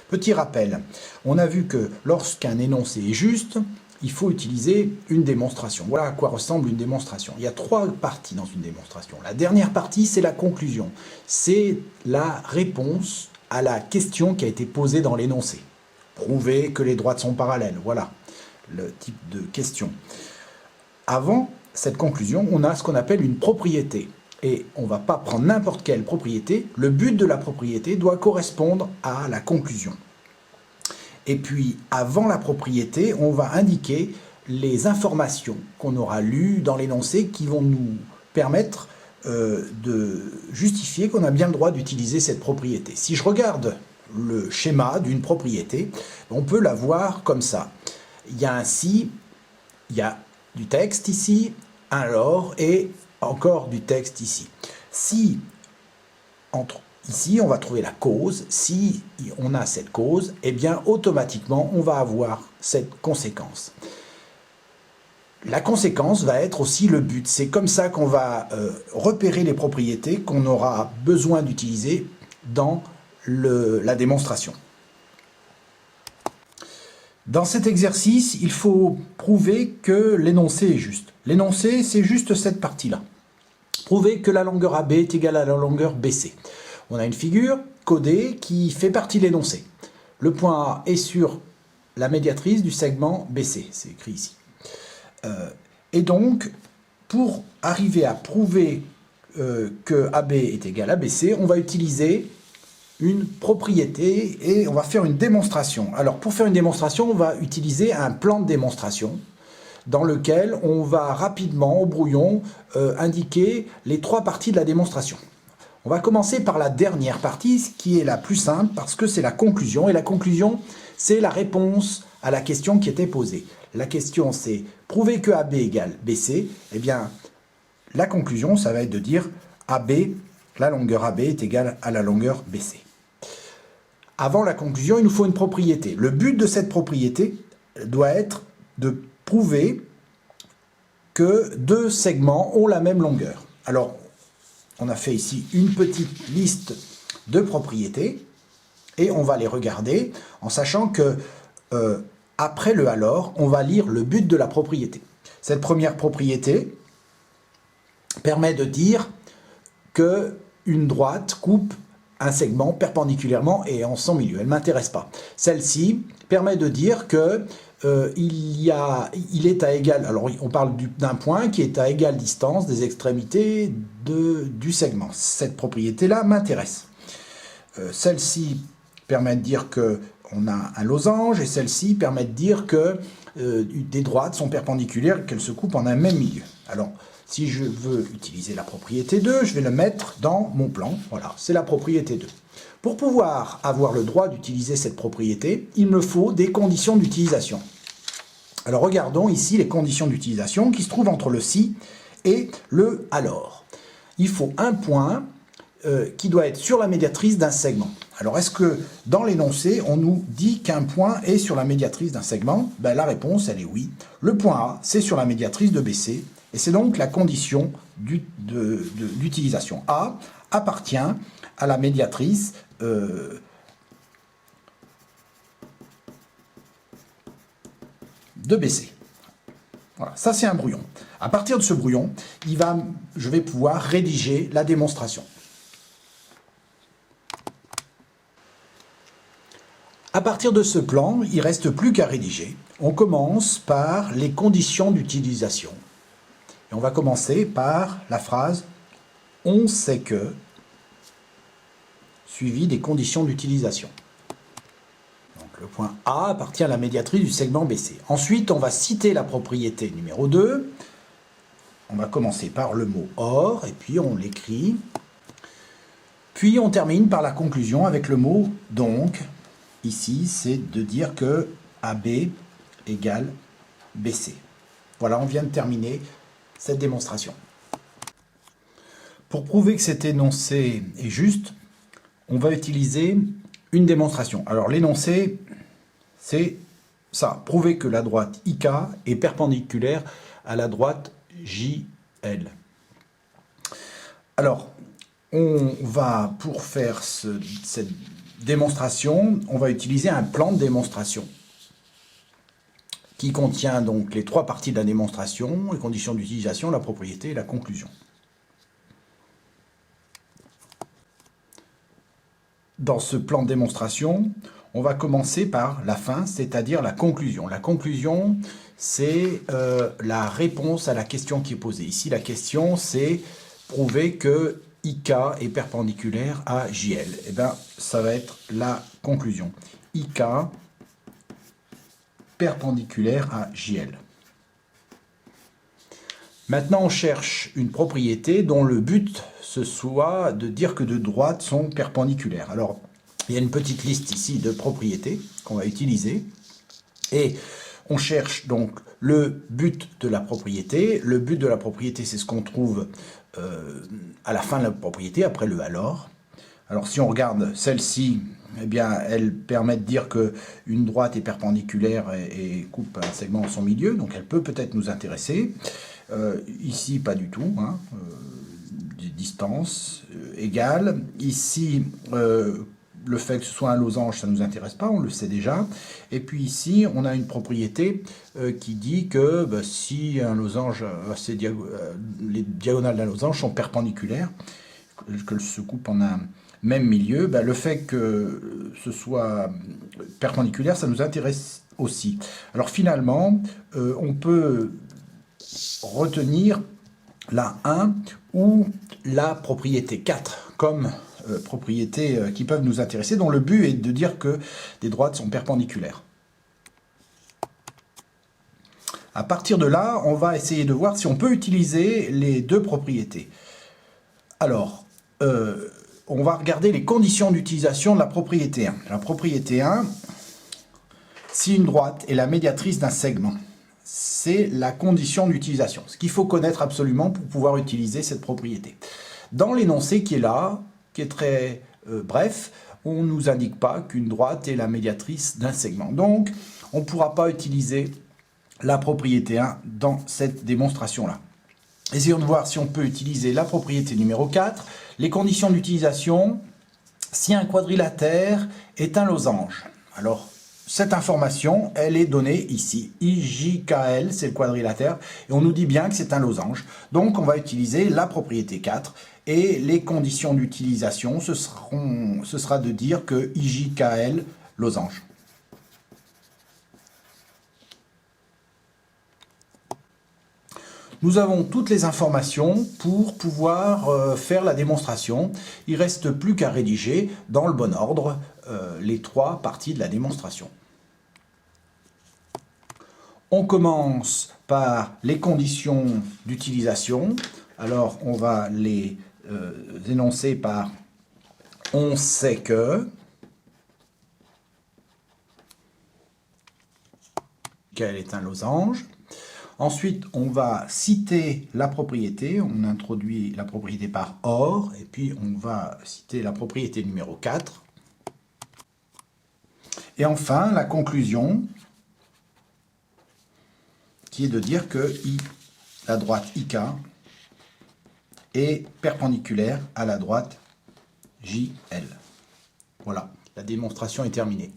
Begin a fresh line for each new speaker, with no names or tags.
Petit rappel, on a vu que lorsqu'un énoncé est juste, il faut utiliser une démonstration. Voilà à quoi ressemble une démonstration. Il y a 3 parties dans une démonstration. La dernière partie, c'est la conclusion. C'est la réponse à la question qui a été posée dans l'énoncé. Prouver que les droites sont parallèles. Voilà le type de question. Avant cette conclusion, on a ce qu'on appelle une propriété. Et on ne va pas prendre n'importe quelle propriété. Le but de la propriété doit correspondre à la conclusion. Et puis, avant la propriété, on va indiquer les informations qu'on aura lues dans l'énoncé qui vont nous permettre de justifier qu'on a bien le droit d'utiliser cette propriété. Si je regarde le schéma d'une propriété, on peut la voir comme ça. Il y a un si, il y a du texte ici, un alors et encore du texte ici. Si ici, on va trouver la cause. Si on a cette cause, eh bien, automatiquement, on va avoir cette conséquence. La conséquence va être aussi le but. C'est comme ça qu'on va repérer les propriétés qu'on aura besoin d'utiliser dans la démonstration. Dans cet exercice, il faut prouver que l'énoncé est juste. L'énoncé, c'est juste cette partie-là. Prouver que la longueur AB est égale à la longueur BC. On a une figure codée qui fait partie de l'énoncé. Le point A est sur la médiatrice du segment BC, c'est écrit ici. Et donc, pour arriver à prouver que AB est égal à BC, on va utiliser une propriété et on va faire une démonstration. Alors, pour faire une démonstration, on va utiliser un plan de démonstration dans lequel on va rapidement, au brouillon, indiquer les 3 parties de la démonstration. On va commencer par la dernière partie, ce qui est la plus simple, parce que c'est la conclusion. Et la conclusion, c'est la réponse à la question qui était posée. La question, c'est prouver que AB égale BC. Eh bien, la conclusion, ça va être de dire AB, la longueur AB est égale à la longueur BC. Avant la conclusion, il nous faut une propriété. Le but de cette propriété doit être de prouver que 2 segments ont la même longueur. Alors, on a fait ici une petite liste de propriétés et on va les regarder en sachant que après le alors, on va lire le but de la propriété. Cette première propriété permet de dire qu'une droite coupe un segment perpendiculairement et en son milieu. Elle ne m'intéresse pas. Celle-ci permet de dire que il est à égal, alors on parle d'un point qui est à égale distance des extrémités du segment. Cette propriété-là m'intéresse. Celle-ci permet de dire qu'on a un losange et celle-ci permet de dire que des droites sont perpendiculaires et qu'elles se coupent en un même milieu. Alors, si je veux utiliser la propriété 2, je vais le mettre dans mon plan. Voilà, c'est la propriété 2. Pour pouvoir avoir le droit d'utiliser cette propriété, il me faut des conditions d'utilisation. Alors regardons ici les conditions d'utilisation qui se trouvent entre le si et le alors. Il faut un point qui doit être sur la médiatrice d'un segment. Alors est-ce que dans l'énoncé, on nous dit qu'un point est sur la médiatrice d'un segment? La réponse, elle est oui. Le point A, c'est sur la médiatrice de BC. Et c'est donc la condition d'utilisation. A appartient à la médiatrice de BC. Voilà, ça c'est un brouillon. À partir de ce brouillon, je vais pouvoir rédiger la démonstration. À partir de ce plan, il ne reste plus qu'à rédiger. On commence par les conditions d'utilisation. Et on va commencer par la phrase « on sait que » suivi des conditions d'utilisation. Donc le point A appartient à la médiatrice du segment BC. Ensuite, on va citer la propriété numéro 2. On va commencer par le mot « or » et puis on l'écrit. Puis on termine par la conclusion avec le mot « donc ». Ici, c'est de dire que AB égale BC. Voilà, on vient de terminer cette démonstration. Pour prouver que cet énoncé est juste, on va utiliser une démonstration. Alors l'énoncé, c'est ça, prouver que la droite IK est perpendiculaire à la droite JL. Alors, on va, pour faire cette démonstration, on va utiliser un plan de démonstration qui contient donc les trois parties de la démonstration, les conditions d'utilisation, la propriété et la conclusion. Dans ce plan de démonstration, on va commencer par la fin, c'est-à-dire la conclusion. La conclusion, c'est la réponse à la question qui est posée. Ici, la question, c'est prouver que IK est perpendiculaire à JL. Eh bien, ça va être la conclusion. IK perpendiculaire à JL. Maintenant, on cherche une propriété dont le but ce soit de dire que deux droites sont perpendiculaires. Alors, il y a une petite liste ici de propriétés qu'on va utiliser. Et on cherche donc le but de la propriété. Le but de la propriété, c'est ce qu'on trouve à la fin de la propriété, après le alors. Alors, si on regarde celle-ci, eh bien, elle permet de dire qu'une droite est perpendiculaire et coupe un segment en son milieu, donc elle peut peut-être nous intéresser. Ici, pas du tout, hein. Des distances égales. Ici, le fait que ce soit un losange, ça ne nous intéresse pas, on le sait déjà. Et puis ici, on a une propriété qui dit que si un losange, les diagonales d'un losange sont perpendiculaires, que se coupe en un même milieu, le fait que ce soit perpendiculaire, ça nous intéresse aussi. Alors finalement, on peut retenir la 1 ou la propriété 4 comme propriétés qui peuvent nous intéresser, dont le but est de dire que des droites sont perpendiculaires. À partir de là, on va essayer de voir si on peut utiliser les deux propriétés. Alors, on va regarder les conditions d'utilisation de la propriété 1. La propriété 1, si une droite est la médiatrice d'un segment, c'est la condition d'utilisation. Ce qu'il faut connaître absolument pour pouvoir utiliser cette propriété. Dans l'énoncé qui est là, qui est très bref, on ne nous indique pas qu'une droite est la médiatrice d'un segment. Donc, on ne pourra pas utiliser la propriété 1 dans cette démonstration-là. Essayons de voir si on peut utiliser la propriété numéro 4. Les conditions d'utilisation, si un quadrilatère est un losange. Alors, cette information, elle est donnée ici. IJKL, c'est le quadrilatère, et on nous dit bien que c'est un losange. Donc, on va utiliser la propriété 4, et les conditions d'utilisation, ce sera de dire que IJKL, losange. Nous avons toutes les informations pour pouvoir faire la démonstration. Il ne reste plus qu'à rédiger dans le bon ordre les trois parties de la démonstration. On commence par les conditions d'utilisation. Alors, on va les énoncer par « on sait que ». Quel est un losange. Ensuite, on va citer la propriété, on introduit la propriété par OR, et puis on va citer la propriété numéro 4. Et enfin, la conclusion, qui est de dire que la droite IK est perpendiculaire à la droite JL. Voilà, la démonstration est terminée.